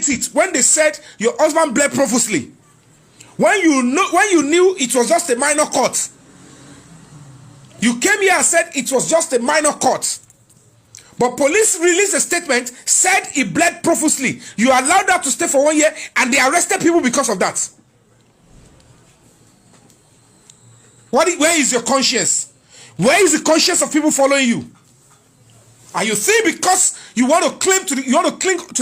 did it when they said your husband bled profusely. When you knew it was just a minor cut. You came here and said it was just a minor cut. But police released a statement, said he bled profusely. You allowed that to stay for 1 year, and they arrested people because of that. Where is your conscience? Where is the conscience of people following you? And you think because you want to cling to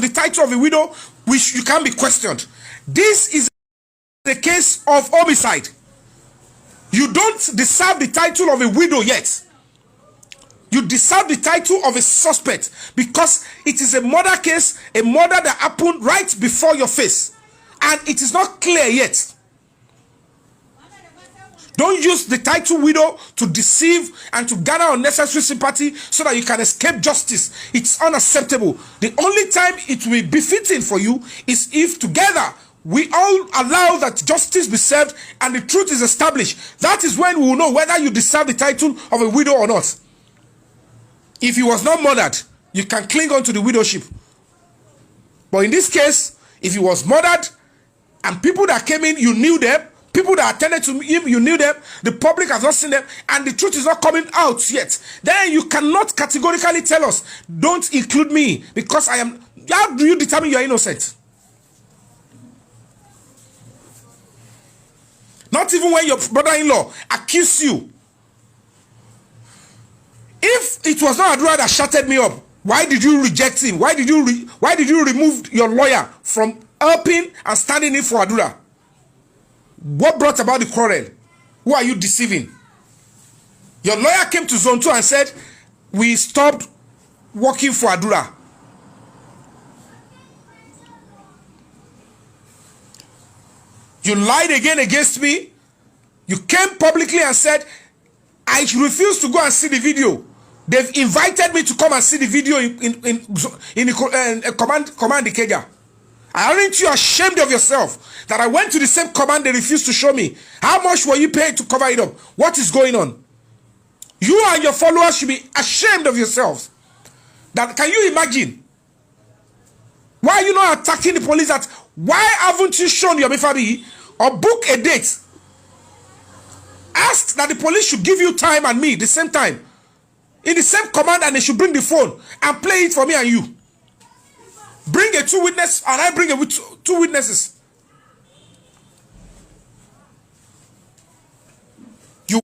the title of a widow, which you can't be questioned. This is the case of homicide. You don't deserve the title of a widow yet. You deserve the title of a suspect because it is a murder case, a murder that happened right before your face. And it is not clear yet. Don't use the title widow to deceive and to gather unnecessary sympathy so that you can escape justice. It's unacceptable. The only time it will be fitting for you is if together we all allow that justice be served and the truth is established. That is when we will know whether you deserve the title of a widow or not. If he was not murdered, you can cling on to the widowship. But in this case, if he was murdered and people that came in, you knew them, people that attended to him, you knew them, the public has not seen them, and the truth is not coming out yet, then you cannot categorically tell us, don't include me, because I am. How do you determine you are innocent? Not even when your brother-in-law accused you. If it was not Adura that shutted me up, why did you reject him? Why did you remove your lawyer from helping and standing in for Adura? What brought about the quarrel? Who are you deceiving? Your lawyer came to Zone 2 and said, we stopped working for Adura. You lied again against me. You came publicly and said, I refuse to go and see the video. They've invited me to come and see the video in Command Ikeja. Aren't you ashamed of yourself that I went to the same command they refused to show me? How much were you paid to cover it up? What is going on? You and your followers should be ashamed of yourselves. That, can you imagine? Why are you not attacking the police? Why haven't you shown Yomi Fabiyi or book a date? Ask that the police should give you time and me the same time. In the same command, and they should bring the phone and play it for me and you. Bring a 2 witness and I bring a 2 witnesses. You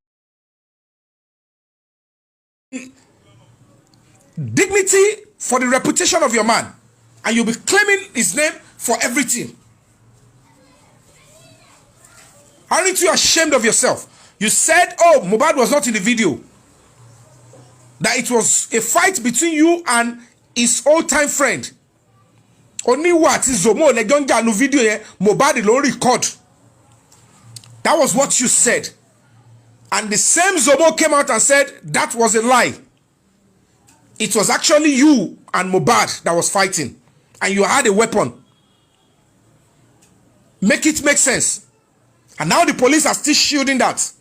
dignity for the reputation of your man, and you'll be claiming his name for everything. Aren't you ashamed of yourself? You said, oh, MOHBAD was not in the video. That it was a fight between you and his old-time friend. Only what is Zomo Legonga no video here, MOHBAD alone record. That was what you said. And the same Zomo came out and said that was a lie. It was actually you and MOHBAD that was fighting. And you had a weapon. Make it make sense. And now the police are still shielding that.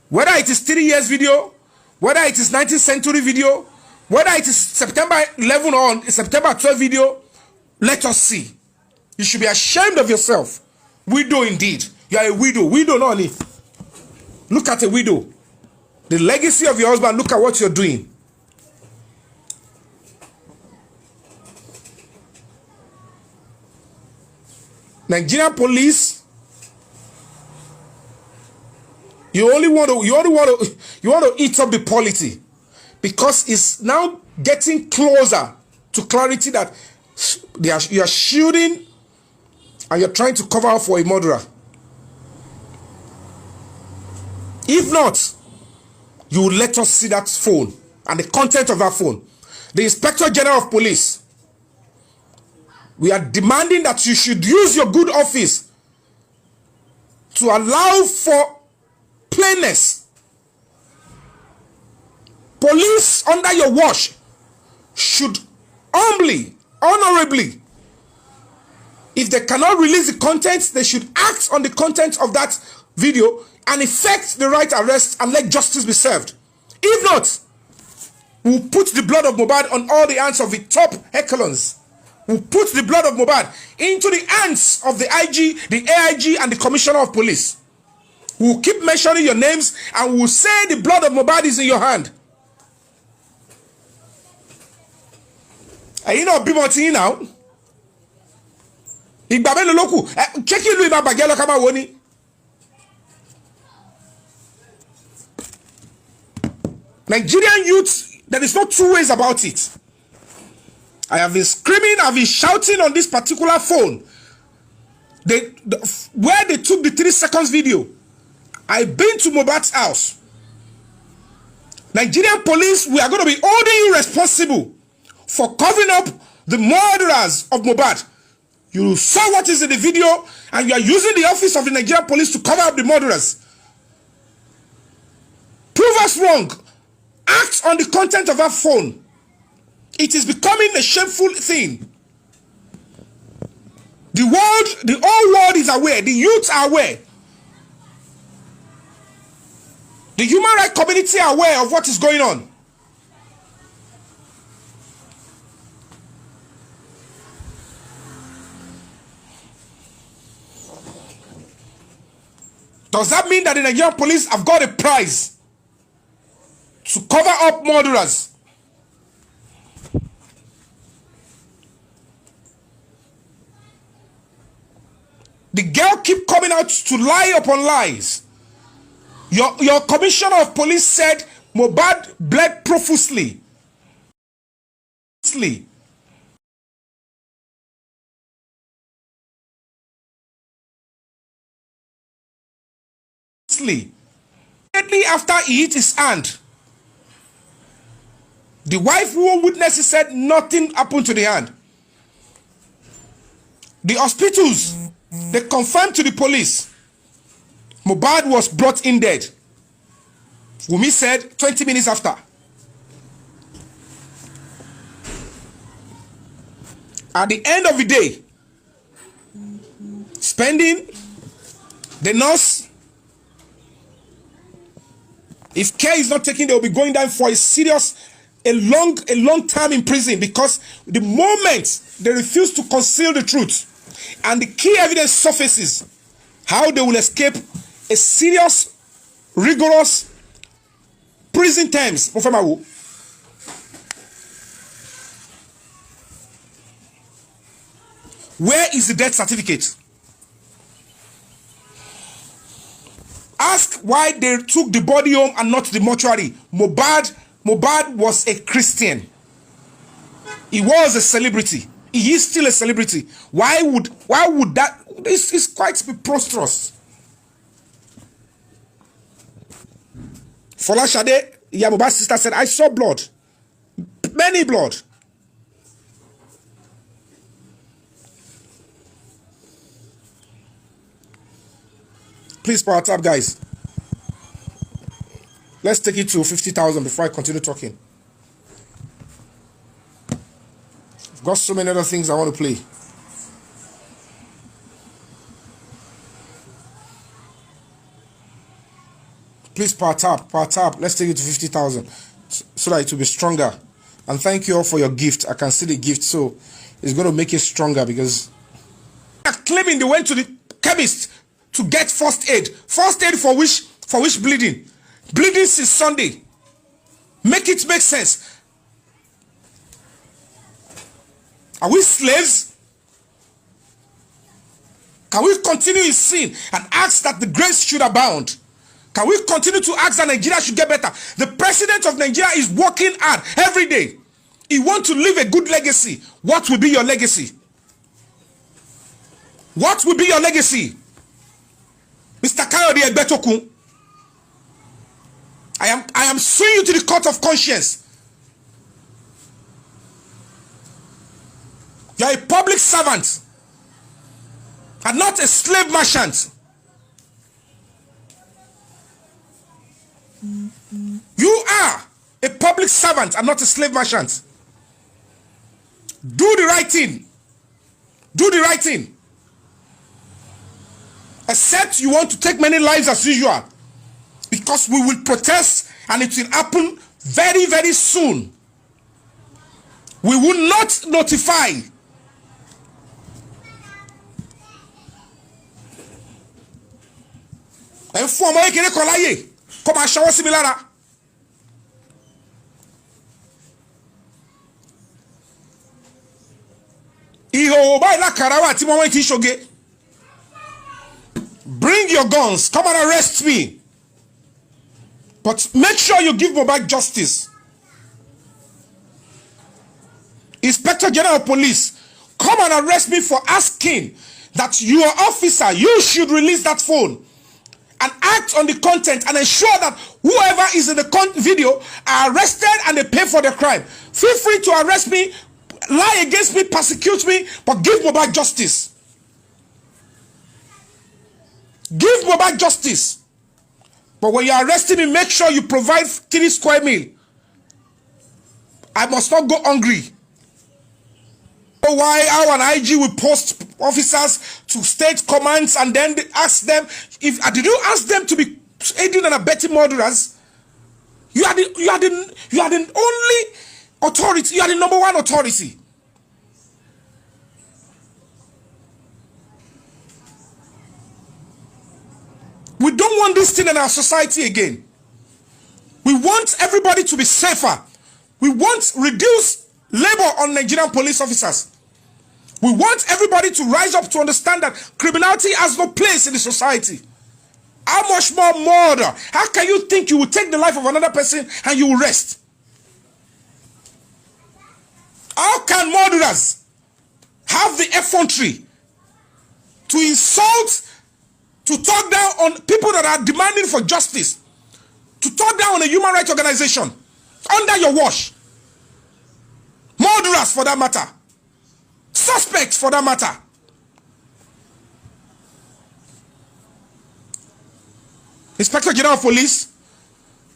Whether it is 3 years video, whether it is 19th century video, whether it is September 11 or September 12 video, let us see. You should be ashamed of yourself. Widow indeed. You are a widow. Widow not only. Look at a widow. The legacy of your husband, look at what you're doing. Nigerian police, you want to eat up the polity, because it's now getting closer to clarity that you are shielding and you're trying to cover up for a murderer. If not, you will let us see that phone and the content of that phone. The Inspector General of Police, we are demanding that you should use your good office to allow for plainness. Police under your watch should humbly, honorably, if they cannot release the contents, they should act on the content of that video and effect the right arrest and let justice be served. If not, we'll put the blood of MOHBAD on all the hands of the top echelons will put the blood of Mohbad into the hands of the IG, the AIG, and the Commissioner of Police. We will keep mentioning your names and we will say the blood of Mohbad is in your hand. Are you not bimoti now? Igbabe loloku. Check ilu ima bagelo kama woni. Nigerian youth, there is no two ways about it. I have been screaming, I've been shouting on this particular phone. Where they took the 3 seconds video. I've been to Mohbad's house. Nigerian police, we are going to be holding you responsible for covering up the murderers of Mohbad. You saw what is in the video and you are using the office of the Nigerian police to cover up the murderers. Prove us wrong. Act on the content of our phone. It is becoming a shameful thing. The whole world is aware. The youth are aware. The human rights community are aware of what is going on. Does that mean that the Nigerian police have got a prize to cover up murderers? The girl keep coming out to lie upon lies. Your commissioner of police said Mohbad bled profusely. Immediately after he hit his hand, the wife who witnessed said nothing happened to the hand. The hospitals, they confirmed to the police Mohbad was brought in dead. Wummi said 20 minutes after. At the end of the day, spending the nurse, if care is not taken, they will be going down for a long time in prison, because the moment they refuse to conceal the truth and the key evidence surfaces, how they will escape a serious, rigorous prison terms. Where is the death certificate? Ask why they took the body home and not the mortuary. Mohbad was a Christian. He was a celebrity. He is still a celebrity. Why would that? This is quite preposterous. Folashade, Mohbad's sister, said, I saw blood. Many blood. Please power tap, guys. Let's take it to 50,000 before I continue talking. I've got so many other things I want to play. Please power tap, power tap. Let's take it to 50,000 so that it will be stronger. And thank you all for your gift. I can see the gift, so it's going to make it stronger, because they're claiming they went to the chemist to get first aid. First aid for which bleeding? Bleeding since Sunday. Make it make sense. Are we slaves? Can we continue in sin and ask that the grace should abound? Can we continue to ask that Nigeria should get better? The president of Nigeria is working hard every day. He wants to leave a good legacy. What will be your legacy? What will be your legacy? Mr. Kayode Egbetokun, I am suing you to the court of conscience. You are a public servant and not a slave merchant. You are a public servant and not a slave merchant. Do the right thing. Do the right thing. Except you want to take many lives as usual. Because we will protest and it will happen very, very soon. We will not notify ẹ fún ọmọ kékeré kan láyè kó máa ṣọwọ́ sí mi lára. Ìhòòhò báyìí lákàrà wà tí wọ́n ti ṣoge. Bring your guns, come and arrest me. But make sure you give Mohbad justice. Inspector General of Police, come and arrest me for asking that your officer, you should release that phone and act on the content and ensure that whoever is in the video are arrested and they pay for the crime. Feel free to arrest me, lie against me, persecute me, but give Mohbad justice. Give Mohbad justice. But when you're arresting me, make sure you provide 3 square meal. I must not go hungry. Why how an IG will post officers to state commands and then they ask them if did you ask them to be aiding and abetting murderers? You are the only authority. You are the number 1 authority. We don't want this thing in our society again. We want everybody to be safer. We want reduced labor on Nigerian police officers. We want everybody to rise up to understand that criminality has no place in the society. How much more murder? How can you think you will take the life of another person and you will rest? How can murderers have the effrontery to insult, to talk down on people that are demanding for justice, to talk down on a human rights organization under your watch? Murderers for that matter. Suspects for that matter. Inspector General of Police,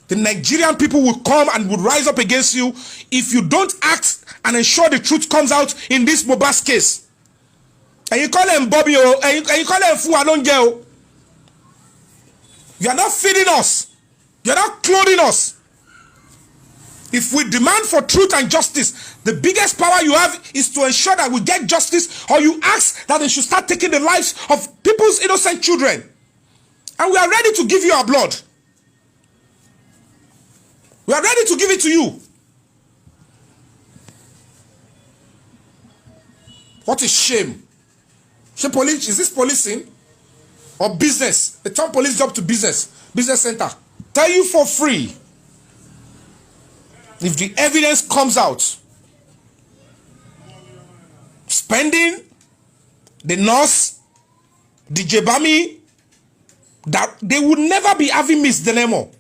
the Nigerian people will come and will rise up against you if you don't act and ensure the truth comes out in this Mohbad case. And you call him Bobby, and you call him Fualonge. You are not feeding us. You are not clothing us. If we demand for truth and justice, the biggest power you have is to ensure that we get justice, or you ask that they should start taking the lives of people's innocent children. And we are ready to give you our blood. We are ready to give it to you. What a shame. Is this policing or business? They turn police job to business center. Tell you for free. If the evidence comes out, spending the nurse, the Jebami, that they would never be having Miss Delemo.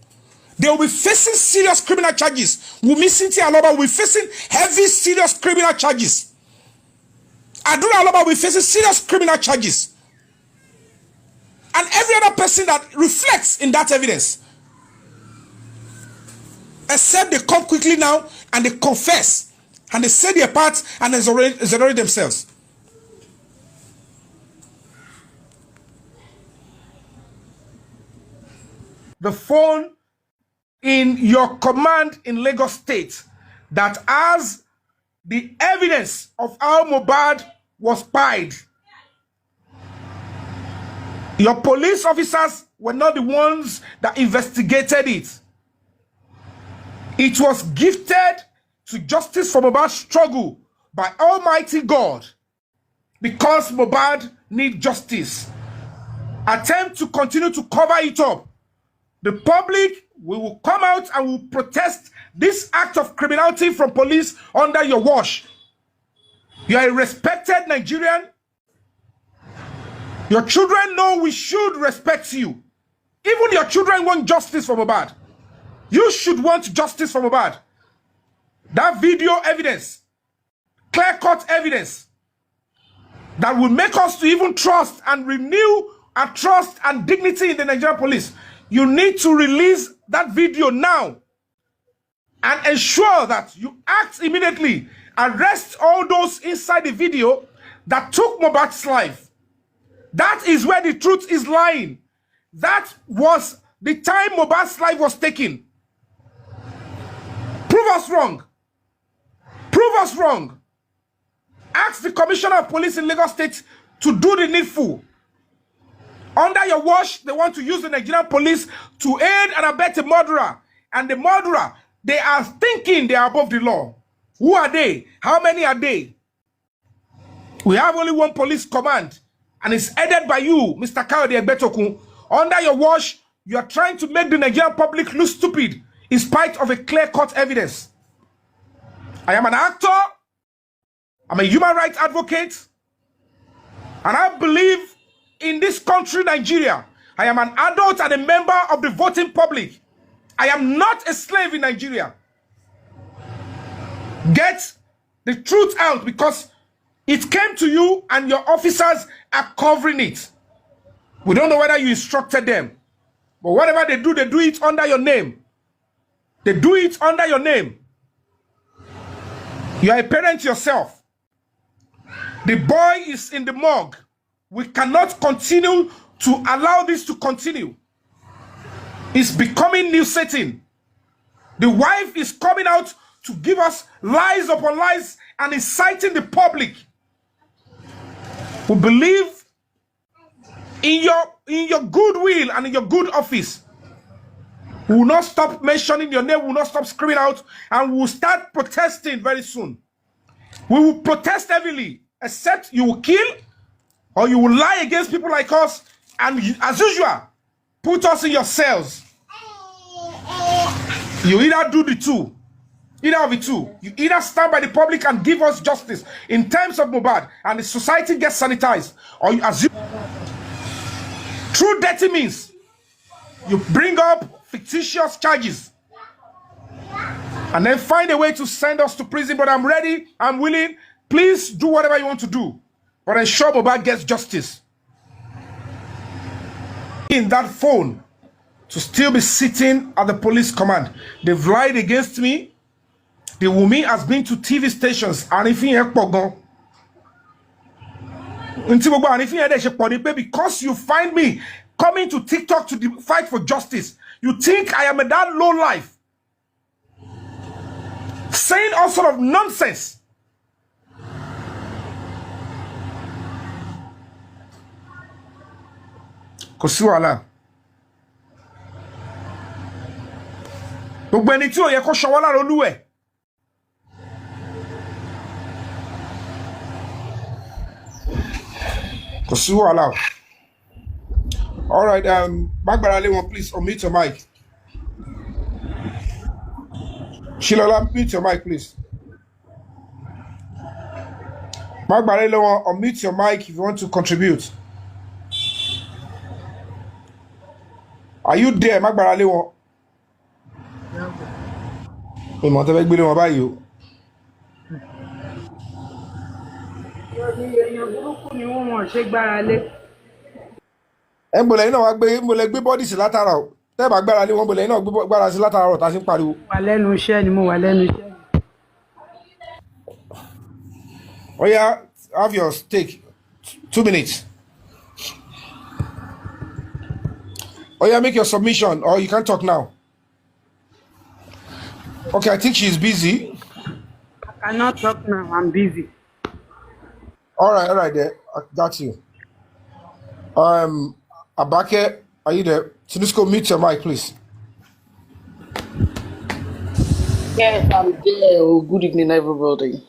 They will be facing serious criminal charges. Wummi Cynthia Aloba will be facing heavy, serious criminal charges. Adura Aloba will be facing serious criminal charges. And every other person that reflects in that evidence. Except they come quickly now and they confess and they say their part and exonerate themselves. The phone in your command in Lagos State that has the evidence of how Mohbad was spied. Your police officers were not the ones that investigated it. It was gifted to Justice for Mohbad's struggle by Almighty God because Mohbad needs justice. Attempt to continue to cover it up. The public will come out and will protest this act of criminality from police under your watch. You are a respected Nigerian. Your children know we should respect you. Even your children want justice for Mohbad. You should want justice for Mohbad. That video evidence, clear-cut evidence, that will make us to even trust and renew our trust and dignity in the Nigerian police. You need to release that video now and ensure that you act immediately. Arrest all those inside the video that took Mohbad's life. That is where the truth is lying. That was the time Mohbad's life was taken. Prove us wrong. Prove us wrong. Ask the Commissioner of Police in Lagos State to do the needful. Under your watch, they want to use the Nigerian police to aid and abet a murderer. And the murderer, they are thinking they are above the law. Who are they? How many are they? We have only one police command, and it's headed by you, Mr. Kayode Egbetokun. Under your watch, you are trying to make the Nigerian public look stupid in spite of a clear-cut evidence. I am an actor. I'm a human rights advocate. And I believe in this country, Nigeria. I am an adult and a member of the voting public. I am not a slave in Nigeria. Get the truth out, because it came to you and your officers are covering it. We don't know whether you instructed them. But whatever they do it under your name. They do it under your name. You are a parent yourself. The boy is in the morgue. We cannot continue to allow this to continue. It's becoming new setting. The wife is coming out to give us lies upon lies and inciting the public. We believe in your goodwill and in your good office. We will not stop mentioning your name. We will not stop screaming out, and we will start protesting very soon. We will protest heavily, except you will kill or you will lie against people like us, and as usual, put us in your cells. You either do the two, either of the two. You either stand by the public and give us justice in terms of MOHBAD, and the society gets sanitized, or you assume through dirty means you bring up fictitious charges and then find a way to send us to prison. But I'm ready, I'm willing. Please do whatever you want to do, but ensure MOHBAD gets justice. In that phone to still be sitting at the police command. They've lied against me. The Wummi has been to TV stations, and if you because you find me coming to TikTok to fight for justice, you think I am a that low life, saying all sort of nonsense. Kosuala. Gbogbo ẹni tí ó yẹ kó ṣọwọ́ lára Olúwẹ̀. Kosuala. All right, Magbarale one, please unmute your mic. Shilola, mute your mic, please. Magbarale one, unmute your mic if you want to contribute. Are you there, Magbarale one? We want to make video about you. Embole ina wa gbe mo le gbe body sí látara o. Tẹ́ bá gbára lé wọn bole ina gbe gbára sí látara o tá sì ń pariwo. Wà lẹ́nu iṣẹ́ ni mo wà lẹ́nu iṣẹ́. Oh yeah, have your stake. 2 minutes. Oh yeah, make your submission, or you can talk now. Okay, I think she's busy. I cannot talk now. I'm busy. All right, there. I got you. Abake, are you there? So let's go mute your mic, please. Yes, I'm there. Oh, good evening, everybody.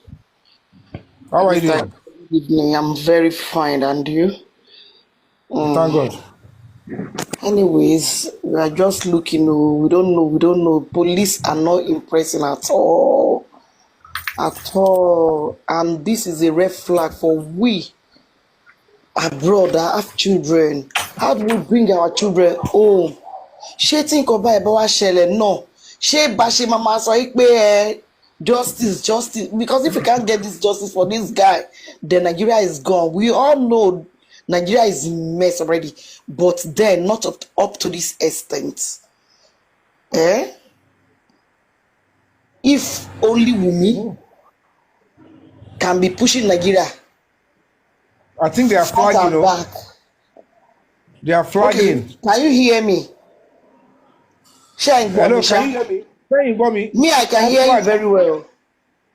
How are you doing? Good evening. I'm very fine, and you? Thank God. Anyways, we are just looking. We don't know. Police are not impressing at all. And this is a red flag for we abroad that have children. How do we bring our children home? She think about what no. She bashi mama so justice. Because if we can't get this justice for this guy, then Nigeria is gone. We all know Nigeria is a mess already, but then not up to this extent. If only Wummi can be pushing Nigeria. I think they are flagging, back. They are flagging. Okay. Can you hear me? Hello, can you hear me? Can you hear me? Me, I can hear you very well.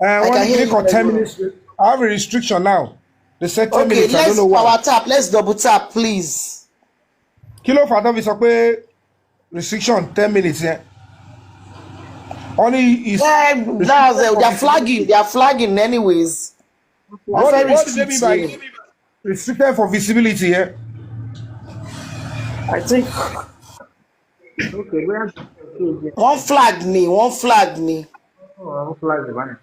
I can hear you 10 minutes. I have a restriction now. They said 10 minutes. I don't know why. Let's power tap. Let's double tap, please. Kilo for fi sọ pé restriction 10 minutes yẹn. Only is they are flagging anyways. What do they mean by restricted for visibility here? I think Okay, where? one flag me. Oh, flag the banner.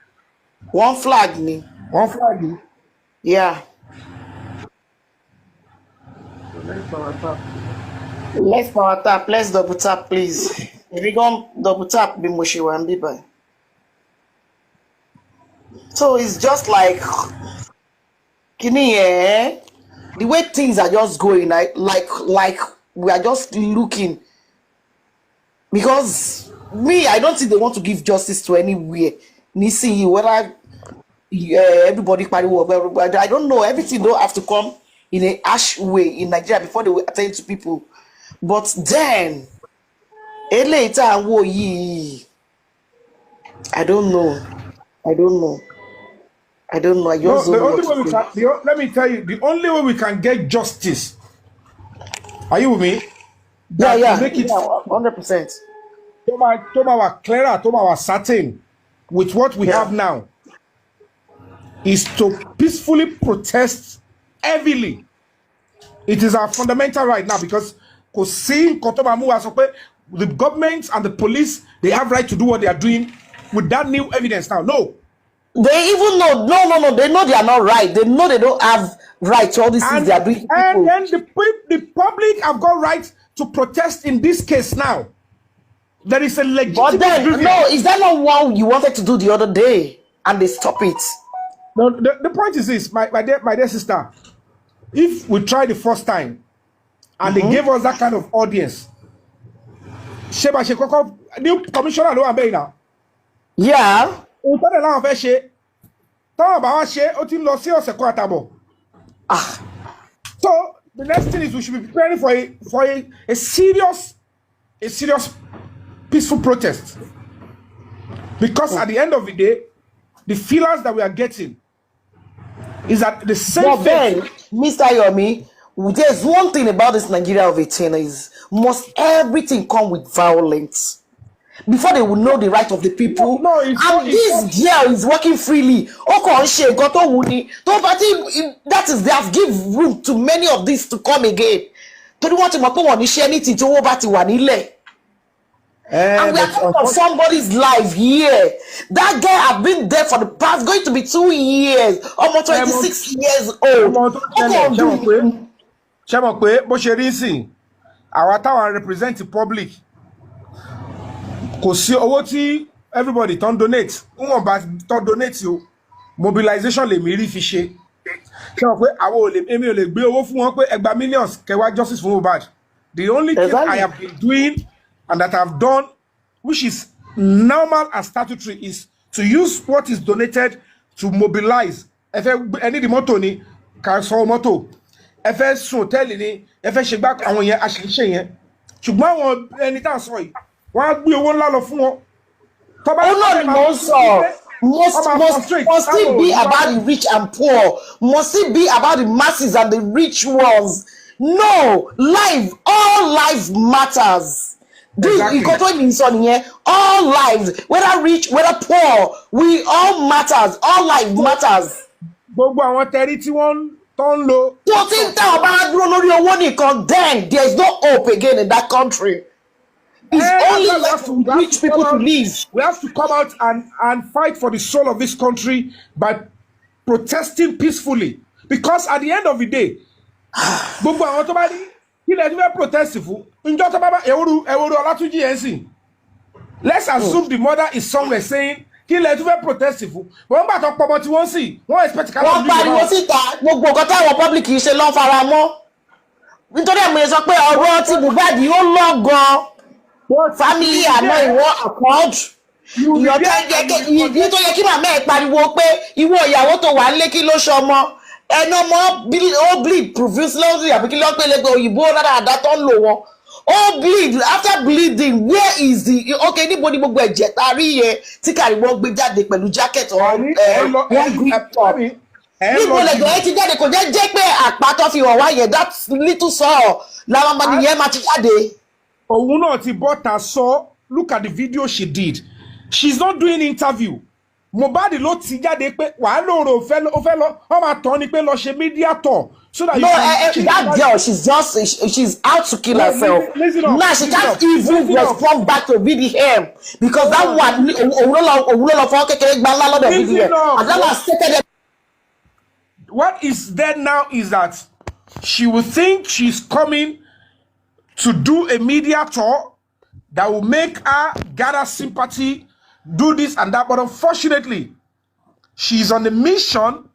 One flag me. One flag. Yeah. Let's power tap. Let's double tap, please. If you go double tap, be Moshiwa and be by. So it's just like, Kini, the way things are just going, like we are just looking. Because me, I don't think they want to give justice to anywhere. Nisi, whether everybody, I don't know. Everything don't have to come in a harsh way in Nigeria before they will attend to people. But then, later, I don't know. I just No, don't the know only what way to we say. can, let me tell you, the only way we can get justice. Are you with me? Yeah, To make it 100%. Toma clearer, Toma certain with what we have now is to peacefully protest heavily. It is our fundamental right now because the government and the police, they have right to do what they are doing with that new evidence now. No. They even know, no. They know they are not right. They know they don't have right to all these things they are doing to And people. then the public have got right to protest in this case now. There is a legitimate But then, grievance. no, is that not what you wanted to do the other day? And they stop it. No, the point is this, my dear sister, if we try the first time and they gave us that kind of audience, Sheba Shekoko, new commissioner no abe now. Yeah. O tell la fẹ́ ṣe. Tá bá wá ṣe, ó ti lọ sí ọ̀sẹ̀ kan àtàbọ̀. So the next thing is we should be preparing for a serious peaceful protest. Because at the end of the day, the feelers that we are getting is that the same But then, fate. Mr. Yomi, there's one thing about this Nigeria of 18 is must everything come with violence before they will know the right of the people. No, it's not, and this girl is working freely. That is, they have give room to many of this to come again. To the want to share anything to over to Wanile. And we are talking of somebody's life here. That girl have been there for the past, going to be 2 years, almost 26 years old. Ṣé mọ̀ pé bó ṣe rí sìn, àwa táwọn represent the public, kò sí owó tí everybody ton donate, wọ́n bá ton donate o, mobilization lè mí rí fi ṣe. Ṣé mọ̀ pé àwọn èmi ò lè gbé owó fún wọn pé ẹ gba millions kẹwàá justice fún MOHBAD. The only thing I have been doing and that I've done, which is normal and statutory, is to use what is donated to mobilize. If any the motto ni, car so motto. If so tell ni, if ṣe gbà àwọn yẹn àṣìṣe yẹn. Ṣùgbọ́n àwọn ẹni tá sọ yìí, wọ́n á gbé owó ńlá lọ fún wọn. Must it be about the rich and poor? Must it be about the masses and the rich ones? No, all life matters. Exactly. All lives, whether rich, whether poor, we all matters. All life matters. Gbogbo àwọn tẹrí tí wọ́n ton lo. Then there is no hope again in that country. It's only left for rich people to live. We have to come out and fight for the soul of this country by protesting peacefully. Because at the end of the day, gbogbo àwọn tó bá ní kí lè fẹ́ protest fún ǹjọ́ tó bá ewúro Ọlátúnjí yẹn sìn. Let's assume the mother is somewhere saying kí lè fẹ́ protest fún. Wọ́n bá tó pọmọ tí wọ́n sì wọ́n expect ká lọ. Wọ́n pariwo síta gbogbo nǹkan táwọn public yìí ṣe lọ́n fara mọ́. Nítorí ẹ̀mí sọ pé ọ̀rọ̀ tí Mohbad ó lọ́ gan-an. Family àná ìwọ accord. Ìyọ̀ tó yẹ kí màmá ẹ̀ pariwo pé ìwọ ìyàwó tó wà nílé kí ló ṣọmọ. Ẹnu ọmọ bleed profusely àbí kí ló pé lẹ́gbẹ̀ẹ́ òyìnbó rárá tó ń lò wọ́n. Ó bleed after bleeding where is the okay níbo ni gbogbo ẹ̀jẹ̀ ta rí yẹn tí Kàrímọ́ gbé jáde pẹ̀lú jacket wọ́n grip top. Níbo lẹ́gbẹ̀ẹ́ ti jáde kò jẹ́ pé àpá tó fi hàn wá yẹn that little saw làwọn ọmọ nìyẹn máa ti jáde. Òun náà ti bọ́ta sọ, look at the video she did. She's not doing interview. Mohbad ló ti jáde pé wàá lóore ó fẹ́ lọ ó máa tán ni pé lọ ṣe media tour so that no, that girl, she's out to kill herself. Now she can't even respond back to BDM because that one òun ló lọ fọwọ́ kékeré gbá ńlá lọ́dọ̀ BDM. Adama stated. What is there now is that she will think she's coming to do a media tour that will make her gather sympathy, do this and that, but unfortunately, she's on a mission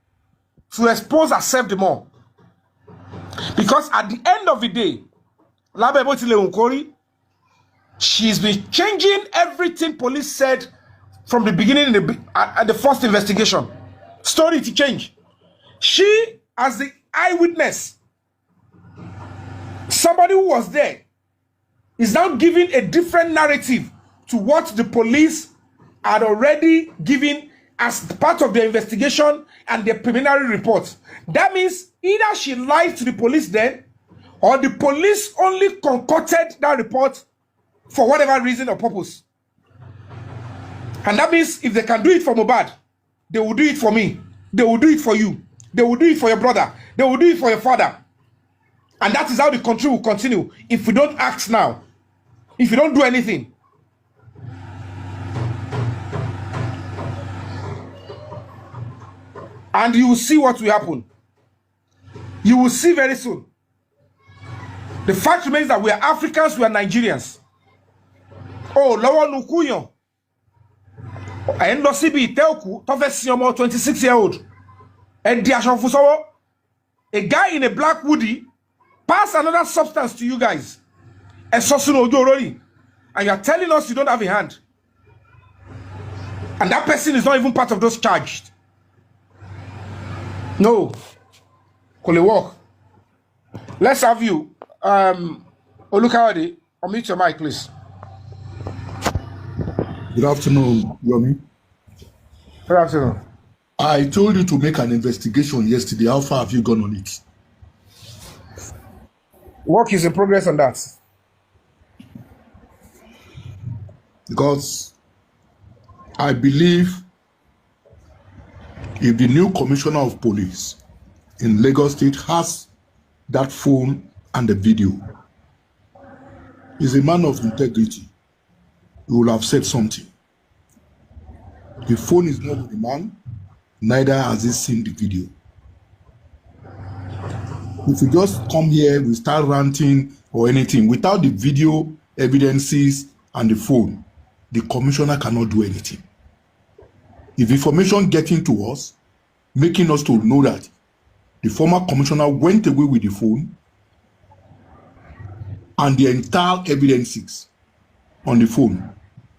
to expose herself the more. Because at the end of the day, she's been changing everything police said from the beginning at the first investigation. Story to change. She, as the eyewitness, somebody who was there, is now giving a different narrative to what the police had already given as part of the investigation and the preliminary report. That means either she lied to the police then, or the police only concocted that report for whatever reason or purpose. And that means if they can do it for Mohbad, they will do it for me. They will do it for you. They will do it for your brother. They will do it for your father. And that is how the country will continue if we don't act now. If you don't do anything. And you will see what will happen. You will see very soon. The fact remains that we are Africans, we are Nigerians. Oh, Lawa Nukuyo. I end up CB Telku, Tofes 26-year-old. And Diashan a guy in a black hoodie pass another substance to you guys. And you are telling us you don't have a hand. And that person is not even part of those charged. No. Could it work? Let's have you. Olukawade, unmute your mic, please. Good afternoon, Yomi. Good afternoon. I told you to make an investigation yesterday. How far have you gone on it? Work is in progress on that. Because I believe if the new commissioner of police in Lagos State has that phone and the video, is a man of integrity, he will have said something. The phone is not with the man, neither has he seen the video. If you just come here, we start ranting or anything, without the video, evidences, and the phone, the commissioner cannot do anything. If information getting to us, making us to know that the former commissioner went away with the phone and the entire evidences on the phone,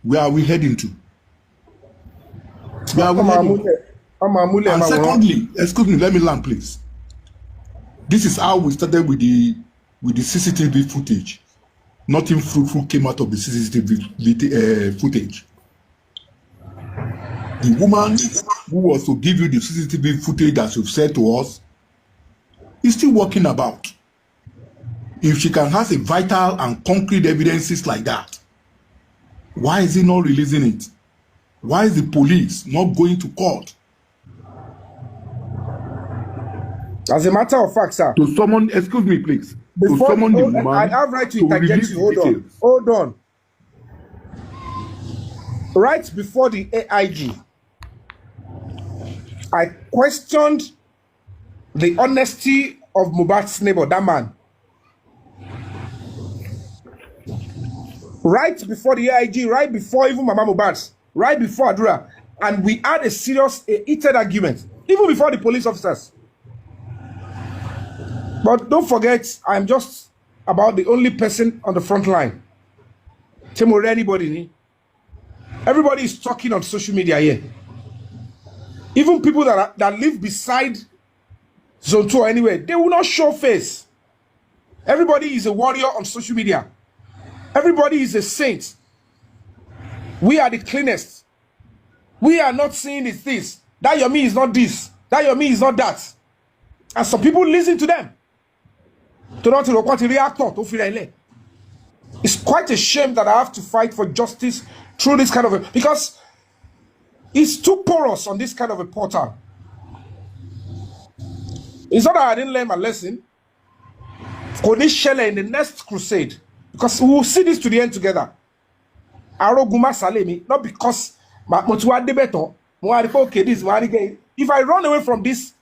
where are we heading to? Where are we heading? And secondly, excuse me, let me land, please. This is how we started with the CCTV footage. Nothing fruitful came out of the CCTV footage. The woman who was to give you the CCTV footage, as you've said to us, is still walking about. If she can have a vital and concrete evidences like that, why is he not releasing it? Why is the police not going to court? As a matter of fact, sir. To someone, excuse me, please. Before, to someone the woman, I have right to interject you. Hold on. Hold on. Right before the AIG, I questioned the honesty of Mohbad's neighbor, that man. Right before the AIG, right before even Mama Mohbad's, right before Adura, and we had a serious, heated argument, even before the police officers. But don't forget, I'm just about the only person on the front line. Anybody. Everybody is talking on social media here. Even people that live beside Zone 2 or anywhere, they will not show face. Everybody is a warrior on social media. Everybody is a saint. We are the cleanest. We are not seeing this. That Yomi is not this. That Yomi is not that. And some people listen to them. It's quite a shame that I have to fight for justice through this kind of a, because it's too porous on this kind of a portal. It's not that I didn't learn my lesson. In the next crusade, because we will see this to the end together. Not because if I run away from this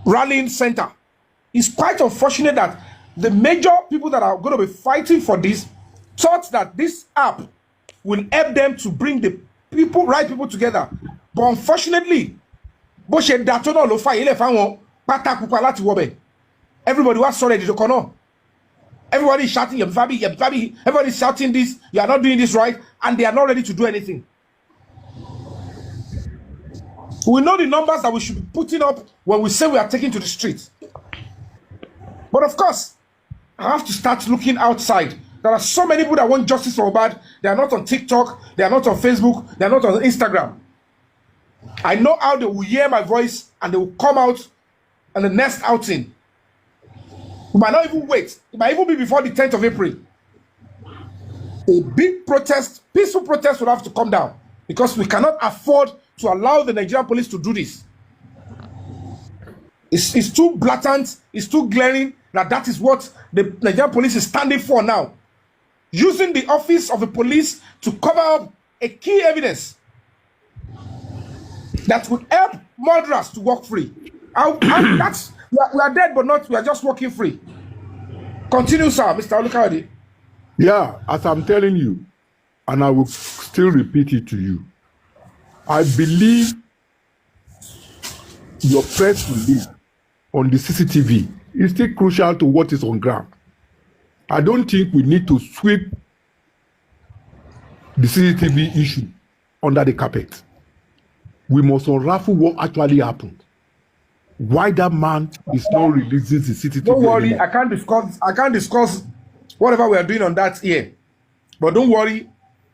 rallying center, it's quite unfortunate that the major people that are going to be fighting for this thought that this app will help them to bring the right people together. But unfortunately, everybody was sorry to corner. Everybody is shouting, Yomi Fabiyi, everybody is shouting this, you are not doing this right, and they are not ready to do anything. We know the numbers that we should be putting up when we say we are taking to the streets. But of course, I have to start looking outside. There are so many people that want justice for MOHBAD. They are not on TikTok, they are not on Facebook, they are not on Instagram. I know how they will hear my voice and they will come out on the next outing. We might not even wait. It might even be before the 10th of April. A big protest, peaceful protest will have to come down because we cannot afford to allow the Nigerian police to do this. It's too blatant, it's too glaring that is what the Nigerian police is standing for now. Using the office of the police to cover up a key evidence that would help murderers to walk free. We are dead, but not, we are just walking free. Continue, sir, Mr. Olukayode. Yeah, as I'm telling you, and I will still repeat it to you, I believe your press release on the CCTV is still crucial to what is on ground. I don't think we need to sweep the CCTV issue under the carpet. We must unravel what actually happened. Why that man is not releasing the CCTV? Don't worry, anymore. I can't discuss whatever we are doing on that here. But don't worry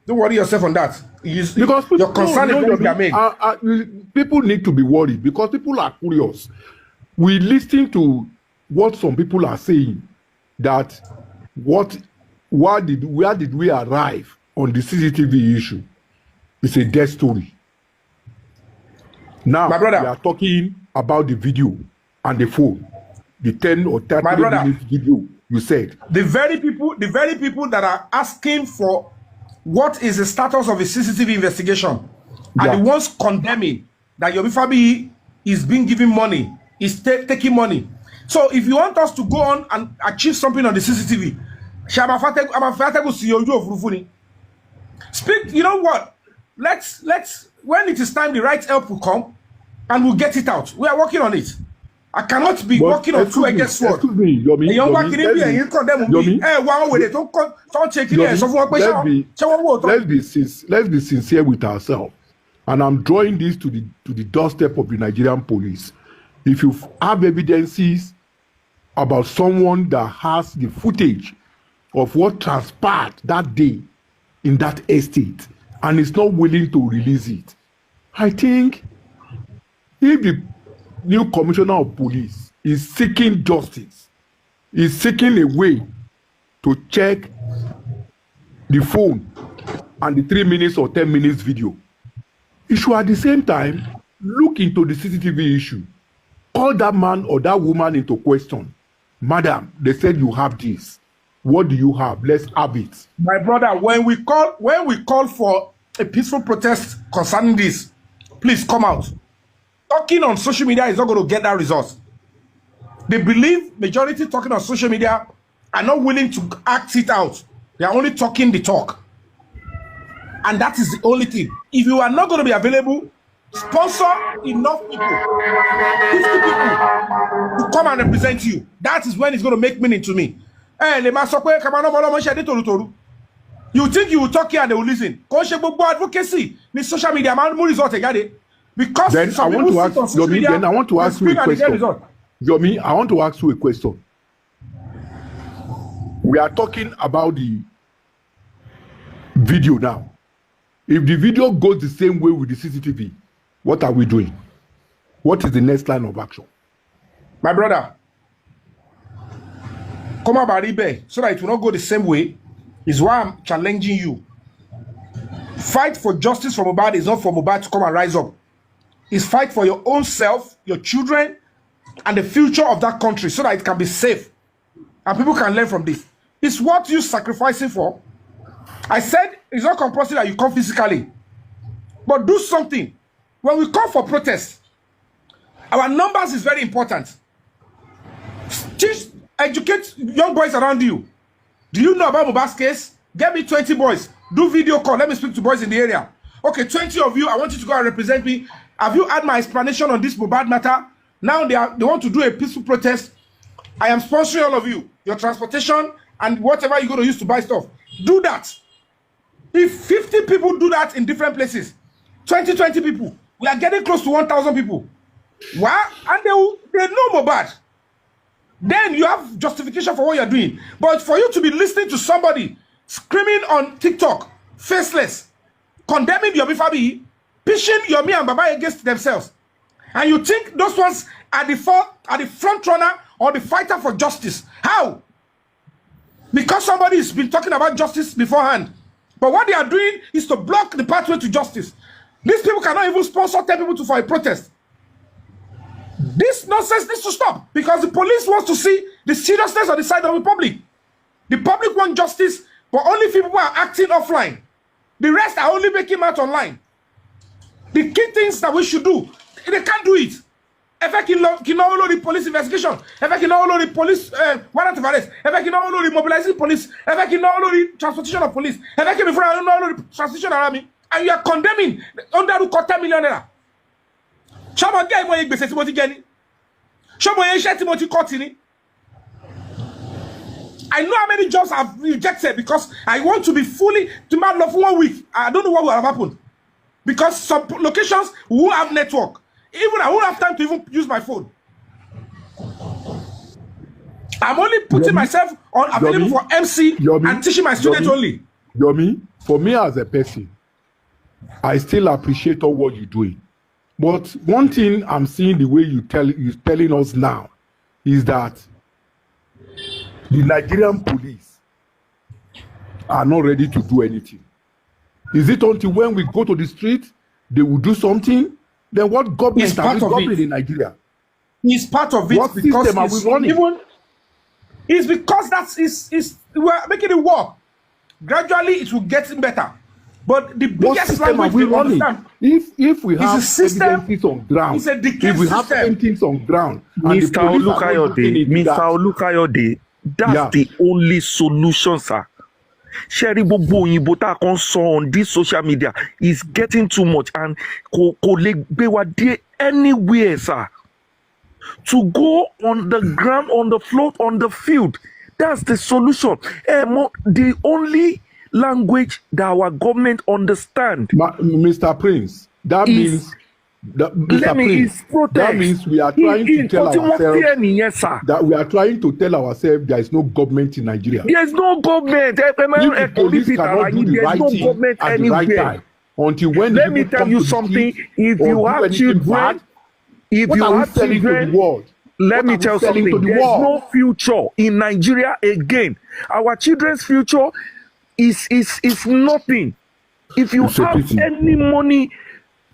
yourself on that. Because your concern is what we are made. People need to be worried because people are curious. We listen to what some people are saying, that where did we arrive on the CCTV issue? It's a death story. Now my brother, we are talking about the video and the phone, the 10 or 30 minute video you said. The very people that are asking for what is the status of a CCTV investigation are the ones condemning that Yomi Fabiyi is being given money, is taking money. So if you want us to go on and achieve something on the CCTV, speak, you know what? Let's when it is time, the right help will come and we'll get it out. We are working on it. I cannot be working on two against one. Excuse me, Yomi. Let's be sincere with ourselves. And I'm drawing this to the doorstep of the Nigerian police. If you have evidences about someone that has the footage of what transpired that day in that estate and is not willing to release it, I think if the new commissioner of police is seeking justice, is seeking a way to check the phone and the 3 minutes or 10 minutes video, he should at the same time look into the CCTV issue. Call that man or that woman into question. Madam, they said you have this. What do you have? Let's have it. My brother, when we call for a peaceful protest concerning this, please come out. Talking on social media is not going to get that result. They believe majority talking on social media are not willing to act it out. They are only talking the talk. And that is the only thing. If you are not going to be available, sponsor enough people, 50 people, to come and represent you. That is when it's going to make meaning to me. You think you will talk here and they will listen? Advocacy in social media, because then I want to ask Yomi. Then I want to ask you a question. Yomi, I want to ask you a question. We are talking about the video now. If the video goes the same way with the CCTV, what are we doing? What is the next line of action? My brother, come about it so that it will not go the same way is why I'm challenging you. Fight for justice for Mohbad is not for Mohbad to come and rise up. It's fight for your own self, your children, and the future of that country so that it can be safe. And people can learn from this. It's what you're sacrificing for. I said it's not compulsory that you come physically. But do something. When we call for protest, our numbers is very important. Teach, educate young boys around you. Do you know about Mohbad's case? Get me 20 boys. Do video call. Let me speak to boys in the area. Okay, 20 of you, I want you to go and represent me. Have you had my explanation on this Mohbad matter? Now they want to do a peaceful protest. I am sponsoring all of you. Your transportation and whatever you're going to use to buy stuff. Do that. If 50 people do that in different places, 20 people, we are getting close to 1,000 people. Why? And they know Mohbad. Then you have justification for what you're doing. But for you to be listening to somebody screaming on TikTok, faceless, condemning Yomi Fabiyi, pitching Yomi and Baba against themselves, and you think those ones are the front runner or the fighter for justice. How? Because somebody has been talking about justice beforehand. But what they are doing is to block the pathway to justice. These people cannot even sponsor 10 people for a protest. This nonsense needs to stop because the police wants to see the seriousness on the side of the public. The public want justice, but only few people are acting offline. The rest are only making out online. The key things that we should do, they can't do it. If I can not the police investigation, if I can not the police warrant of arrest, if I can not the mobilizing police, if I can not the transportation of police, if I can before I not the transportation of army, and you are condemning under the 250 million naira. Shama get money gbese Timothy Geni. Shama ye share Timothy Kotini. I know how many jobs I've rejected because I want to be fully to my love for 1 week. I don't know what will have happened. Because some locations will have network. Even I won't have time to even use my phone. I'm only putting myself on available for MC and teaching my students only. Yomi, for me as a person, I still appreciate all what you're doing. But one thing I'm seeing the way you're telling us now is that the Nigerian police are not ready to do anything. Is it until when we go to the street, they will do something? Then what government are we governing in Nigeria? It's part of it. What because system are we running? It's because we're making it work. Gradually, it will get better. But the biggest language we understand, if we have evidences on ground, it's a if we have evidence on ground, Mr. Olukayode, that's the only solution, sir. Sherry Bobo Yibota on this social media is getting too much and anywhere, sir. To go on the ground, on the floor, on the field. That's the solution. The only language that our government understand. Mr. Prince, that means that means we are trying to tell ourselves that we are trying to tell ourselves there is no government in Nigeria. There is no government. If the police cannot do the right thing at the right time, until when let me tell you something. If you have children, let me tell something. There's no future in Nigeria again. Our children's future is nothing. If you have any money,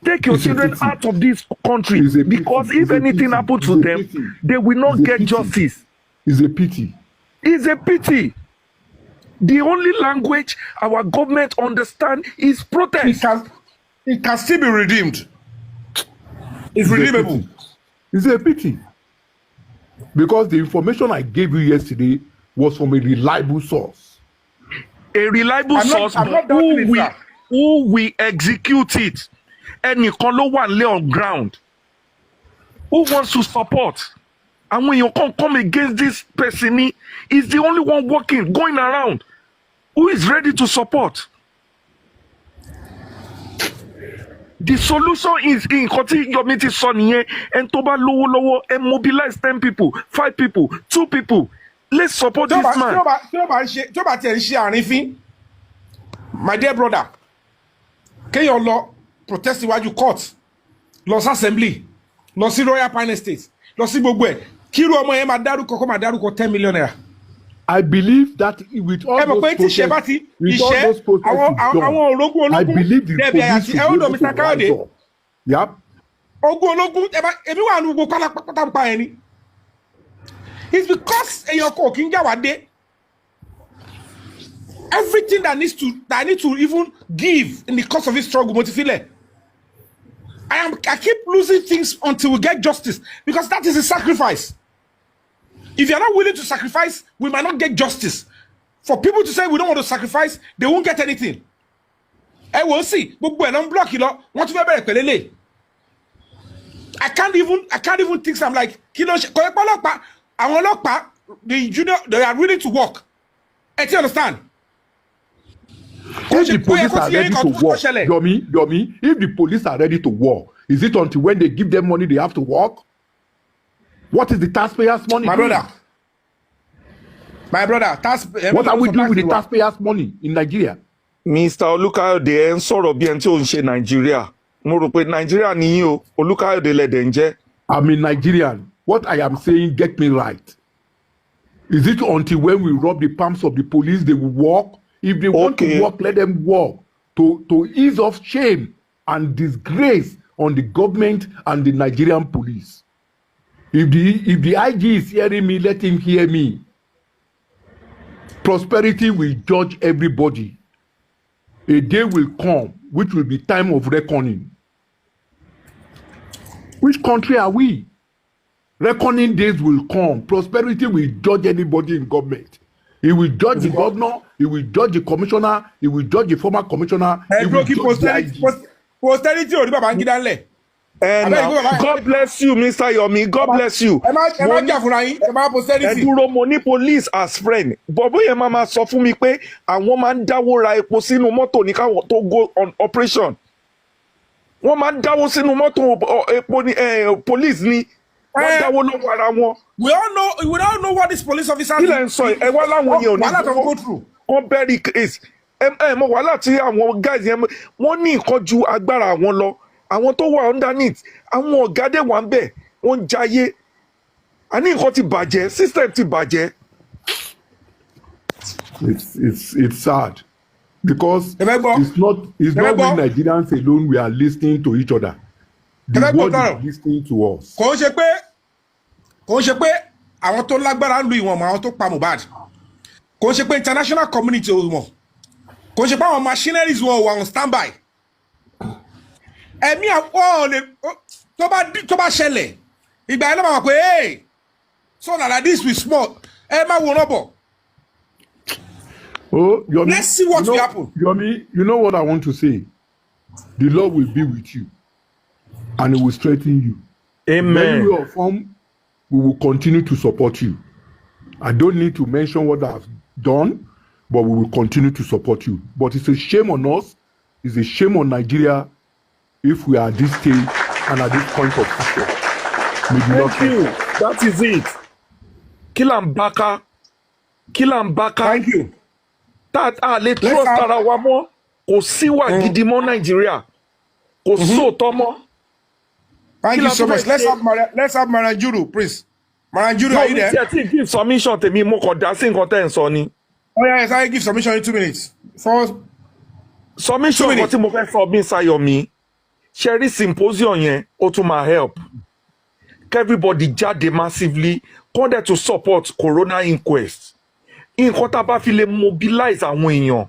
take your children out of this country because if anything happens to them, they will not get justice. It's a pity. It's a pity. The only language our government understand is protest. It can still be redeemed. It's redeemable. It's a pity. Because the information I gave you yesterday was from a reliable source. A reliable source who will execute it. Any color one lay on ground. Who wants to support? And when you can't come against this person, he's the only one working, going around. Who is ready to support? The solution is in your meeting Sonny and Toba low and mobilize 10 people, 5 people, 2 people. Let's support this man. My dear brother, can your law protest iwájú court, Los Assembly, Los Royal Pine Estate, Los Ibogwe, Kiro ọmọ yẹn máa dárúkọ 10 million naira. I believe that with all those protests, I believe the police should be able to rise up. Yep. It's because everything that I need to even give in the course of this struggle, I keep losing things until we get justice, because that is a sacrifice. If you're not willing to sacrifice, we might not get justice. For people to say we don't want to sacrifice, they won't get anything. I will see. I can't even think. I'm like, the junior, they are willing to work. Do you understand? If the police are ready to work, Yomi, if the police are ready to work, is it until when they give them money they have to work? What is the taxpayers' money? My brother, what are we doing with the taxpayers' money in Nigeria? Mr. Olukayode ń sọ̀rọ̀ bí ẹni tí ó ń ṣe Nàìjíríà. Mo rò pé Nàìjíríà nìyí o, Olukayode lẹ̀dẹ̀ ń jẹ́. I'm a Nigerian. What I am saying, get me right. Is it until when we rub the palms of the police they will walk? If they want to walk, let them walk to ease off shame and disgrace on the government and the Nigerian police. If the IG is hearing me, let him hear me. Prosperity will judge everybody. A day will come which will be time of reckoning. Which country are we? Reckoning days will come. Prosperity will judge anybody in government. He will judge the governor, he will judge the commissioner, he will judge the former commissioner. He will judge the IG. God bless you, Mr. Yomi. God bless you. Ẹ̀dúró mo ní police as friend. Bọ̀bọ̀ yẹn máa sọ fún mi pé àwọn máa ń dáwó ra epo sínú mọ́tò ní káwọn tó go on operation. Wọ́n máa ń dáwó sínú mọ́tò epo ní police ní. Wọ́n dáwó lọ́wọ́ ara wọn. We all know what this police officer. Kílẹ̀ ń sọ ẹ wá láwọn yẹn ò ní wọ́n bury case. Mo wàhálà tí àwọn guys yẹn wọ́n ní nǹkan ju agbára àwọn lọ. Àwọn tó wà underneath, àwọn ọ̀gá dẹ̀ wà ń bẹ̀, wọ́n ń jayé. Àní nǹkan ti bàjẹ́, system ti bàjẹ́. It's sad because it's not we Nigerians alone we are listening to each other. The world is listening to us. Kò ń ṣe pé àwọn tó lágbára ń lu ìwọ̀n mọ́ àwọn tó pa Mohbad. Kò ń ṣe pé international community ò mọ̀. Kò ń ṣe pé àwọn machineries were on standby. Ẹ̀mí àwọn lè tó bá ṣẹlẹ̀ ìgbà yẹn ló máa wà pé hey so na like this we small ẹ má wo rọ́bọ̀. Oh, Yomi, let's see what will happen. Yomi, you know what I want to say? The Lord will be with you and He will strengthen you. Amen. In way or form, we will continue to support you. I don't need to mention what I've done, but we will continue to support you. But it's a shame on us. It's a shame on Nigeria if we are at this stage and at this point of history. Thank you. That is it. Kilambaka. Thank you. That let's trust ara wa mọ́. Kò sí wà gidi mọ́ Nàìjíríà. Kò sóòótọ́ mọ́. Thank you so much. Let's have Maranjuru, please. Maranjuru, are you there? I think give submission to me mo kàn dá sí nǹkan tẹ́ ń sọ ni. Oh yes, I give submission in 2 minutes. Submission nǹkan tí mo fẹ́ sọ bí Sayomi. Sherry symposium yẹn ó tún máa help. Everybody jáde massively come to support corona inquest. Nǹkan tá bá fi lè mobilize àwọn èèyàn.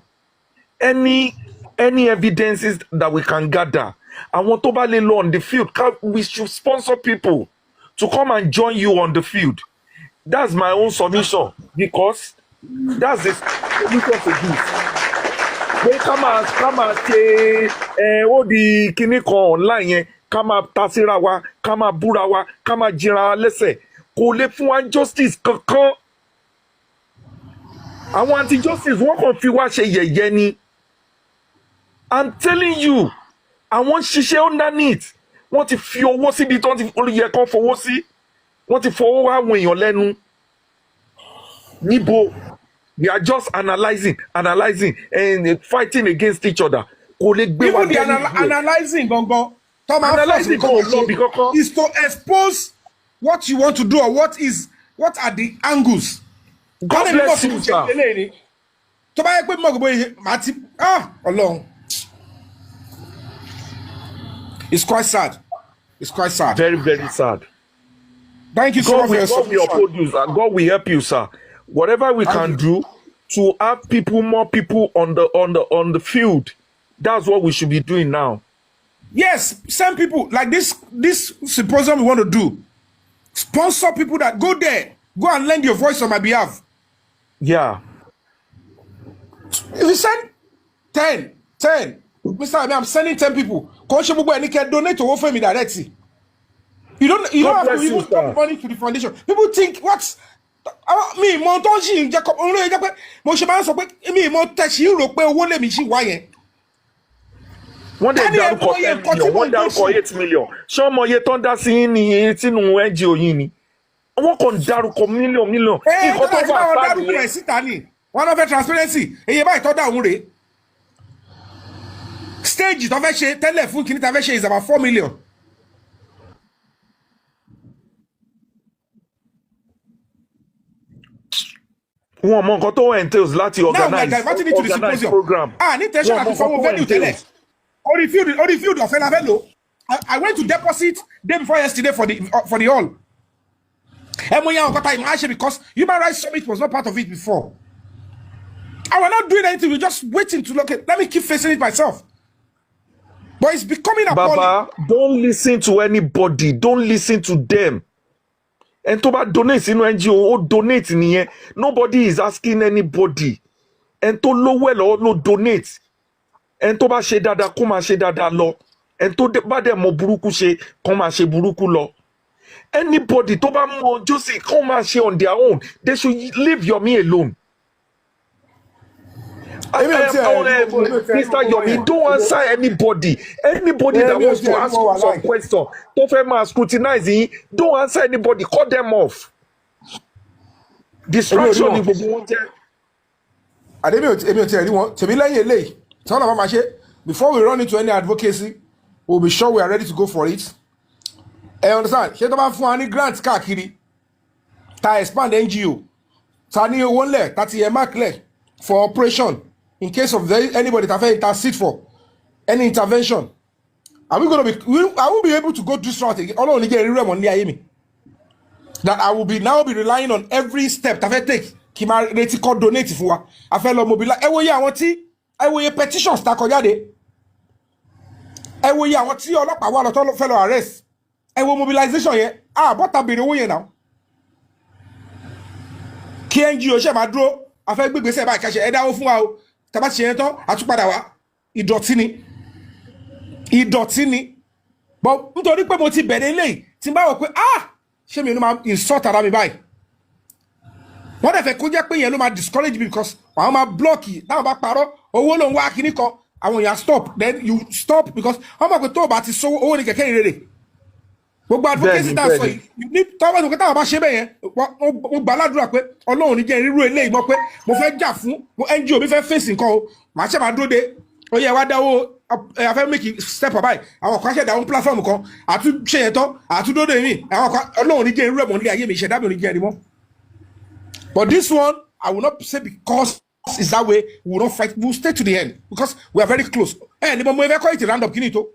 Any evidences that we can gather. Àwọn tó bá lè lọ on the field, we should sponsor people to come and join you on the field. That's my own submission because that's the solution to this. Pé ká máa ṣe ó di kinní kan online yẹn, ká máa ta síra wa, ká máa búra wa, ká máa jìra wa lẹ́sẹ̀. Kò lè fún wa justice kankan. Àwọn anti-justice wọ́n kàn fi wá ṣe yẹ̀yẹ́ ni. I'm telling you, àwọn ṣiṣẹ́ underneath. Wọ́n ti fi owó síbi tí wọ́n ti yẹ kán fowó sí. Wọ́n ti fowó wá àwọn èèyàn lẹ́nu. Níbo? They are just analyzing and fighting against each other. Even the analyzing gongo. Analyzing is to expose what you want to do or what are the angles. God bless you, sir. To buy a quick mug, Mati. Along. It's quite sad. It's quite sad. Very, very sad. Thank you so much for your God will uphold you, sir. God will help you, sir. Whatever we can do to have more people on the field, that's what we should be doing now. Yes, send people like this symposium we want to do. Sponsor people that go there. Go and lend your voice on my behalf. Yeah. If you send 10, Mr. I'm sending 10 people. And you can donate to Wofemi directly. You don't have to even put money to the foundation. People think what's me Montonji Jacob only Mosheman so me Montachi Europe owó lè mi si wá yẹn. Wọ́n dẹ̀ dárúkọ 10 million, wọ́n dárúkọ 8 million. Ṣé ọmọ iye tó ń dá sí ní tínú NGO yín ni? Wọ́n kàn dárúkọ million. Nǹkan tó bá wọn dárúkọ ẹ̀ síta ni. Wọ́n náà fẹ́ transparency. Èyí báyìí tó dá òun rèé. Stage tó fẹ́ ṣe tẹ́lẹ̀ fún kìíní tá fẹ́ ṣe is about 4 million. Wọ́n mọ nǹkan tó entails láti organize program. Ní intention àti fọwọ́ venue tẹ́lẹ̀. Ó refused ọ̀fẹ́ la fẹ́ lò. I went to deposit day before yesterday for the hall. Because Human Rights Summit was not part of it before. I was not doing anything. We're just waiting to look at. Let me keep facing it myself. But it's becoming appalling. Baba, don't listen to anybody. Don't listen to them. And to donate in NGO or donate nìyẹn. Nobody is asking anybody. And to low well or no donate. And to ba ṣe dáadáa kó máa ṣe dáadáa lọ. And to ba dẹ̀ mọ burúkú ṣe kó máa ṣe burúkú lọ. Anybody to ba mọ Josie kó máa ṣe on their own. They should leave Yomi alone. Mr. Yomi, don't answer anybody. Anybody that wants to ask you some question, don't scrutinize him. Don't answer anybody. Cut them off. Distraction in before we run into any advocacy, we'll be sure we are ready to go for it. I understand. Ṣé tó bá fún wa ní grants káàkiri, ta expand NGO, ta ní owó ńlẹ̀, ta ti mark lẹ̀ for operation. In case of anybody that intercede for any intervention, I will be able to go this route again. That I will now be relying on every step that I take. Kima reti ko donate fún wa. I fẹ́ lọ mobilize. Ẹ wo ye àwọn tí, ẹ wo ye petitions ta kọjá dé. Ẹ wo ye àwọn tí ọlọ́pàá wá lọ tó fẹ́ lọ arrest. Ẹ wo mobilization yẹn. Bọ́tà bèrè owó yẹn now. Kí NGO ṣe máa dúró. A fẹ́ gbégbèsè báyìí ká ṣe ẹ dáwó fún wa o. Tàbá ṣe yẹn tán àtúpadà wá ìdọ̀tí ni but nítorí pé mo ti bẹ̀rẹ̀ eléyìí tí n bá wò pé ṣé mi ló máa insult ara mi báyìí wọ́n dẹ̀ fẹ́ kó jẹ́ pé yẹn ló máa discourage me because àwọn máa block yìí táwọn bá parọ́ owó ló ń wá kíní kan àwọn èèyàn stop then you stop because wọ́n mọ̀ pé tó o bá ti sówó owó ní kẹ̀kẹ́ ìrere gbogbo advocacy tá a sọ yìí ní tọ́wọ́ ìgbà táwọn bá ṣe bẹ́ẹ̀ yẹn mo gbà ládùúrà pé ọlọ́run ní jẹ́ irú eléyìí mọ́ pé mo fẹ́ jà fún NGO mi fẹ́ fèsì nǹkan o màá ṣe máa dúró de ó yẹ wá dáwó afẹ́ make step up báyìí àwọn kan ṣẹ̀dá àwọn platform kan àtúnṣe yẹn tán àtúndóde mi àwọn kan ọlọ́run ní jẹ́ irú ẹ̀mọ́ nílé ayé mi ìṣẹ̀dá mi ò ní jẹ́ ẹni mọ́. But this one I will not say because it's that way we will not fight, we will stay to the end because we are very close. Ní mo fẹ́ kọ́ ìtì round up kí ni tó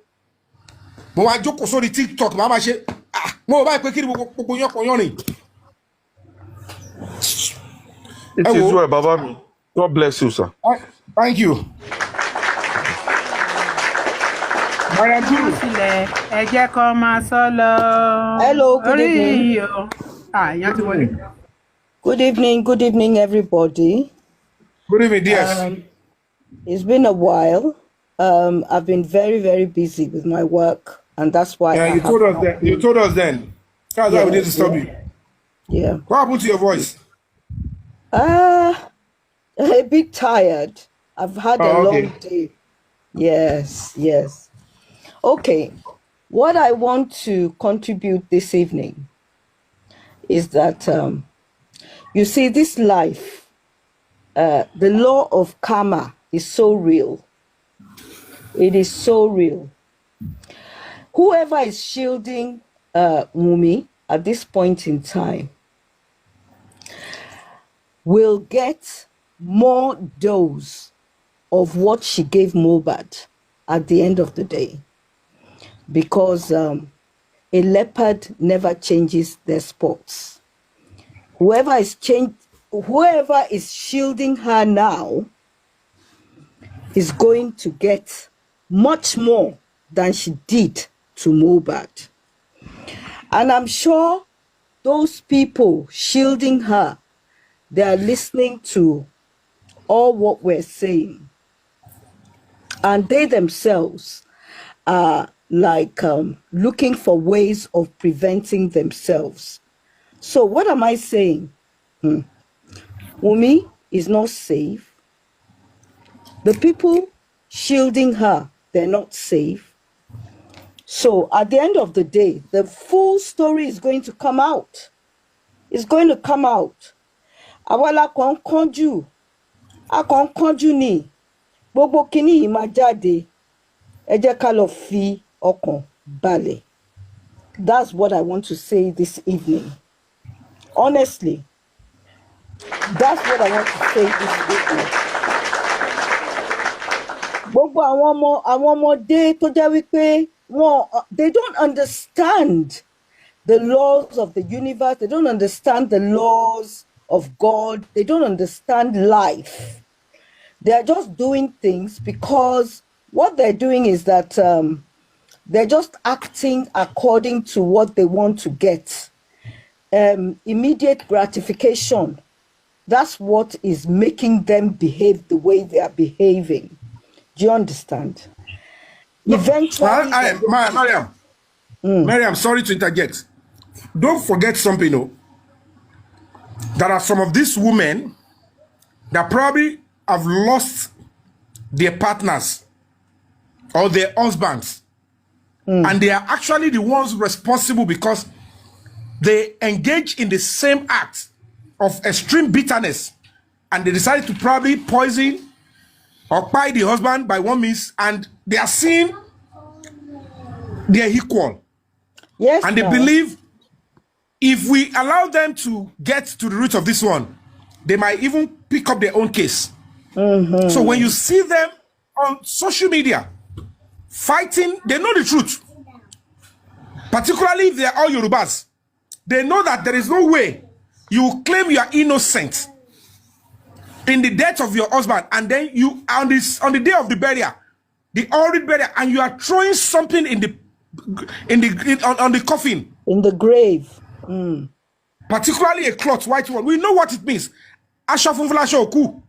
mo wá jókòó sórí TikTok màá máa ṣe mo bá pé kí ni gbogbo yán rìn. It is well, Baba mi. God bless you, sir. Thank you. Hello, good evening. Good evening, everybody. Good evening, dear. It's been a while. I've been very, very busy with my work, and that's why. Yeah, you told us then. That's why we didn't stop you. Yeah. What happened to your voice? A bit tired. I've had a long day. Yes. Okay. What I want to contribute this evening is that you see, this life, the law of karma is so real. It is so real. Whoever is shielding Wummi at this point in time, will get more dose of what she gave MOHBAD at the end of the day, because a leopard never changes their spots. Whoever is shielding her now is going to get much more than she did to MOHBAD. And I'm sure those people shielding her, they are listening to all what we're saying. And they themselves are like looking for ways of preventing themselves. So what am I saying? Wummi is not safe. The people shielding her, they're not safe. So at the end of the day, the full story is going to come out. It's going to come out. Awala kon konju. A kon konju ni. Gbogbo kini ma jáde. Ẹ jẹ́ ká lọ fi ọkàn balẹ̀. That's what I want to say this evening. Honestly, that's what I want to say this evening. Gbogbo àwọn ọmọdé tó jẹ́ wípé they don't understand the laws of the universe. They don't understand the laws of God. They don't understand life. They are just doing things because what they're doing is that they're just acting according to what they want to get. Immediate gratification. That's what is making them behave the way they are behaving. Do you understand? Eventually, Mariam, sorry to interject. Don't forget something, though. There are some of these women that probably have lost their partners or their husbands. And they are actually the ones responsible because they engage in the same act of extreme bitterness. And they decided to probably poison or buy the husband by one means, and they are seeing their equal. yes, And they believe if we allow them to get to the root of this one, they might even pick up their own case. So when you see them on social media fighting, they know the truth. Particularly if they are all Yorubas. They know that there is no way you claim you are innocent in the death of your husband, and then you on the day of the burial, the horrid burial, and you are throwing something on the coffin, in the grave. particularly a cloth, white one. We know what it means. Ashafunflashoku.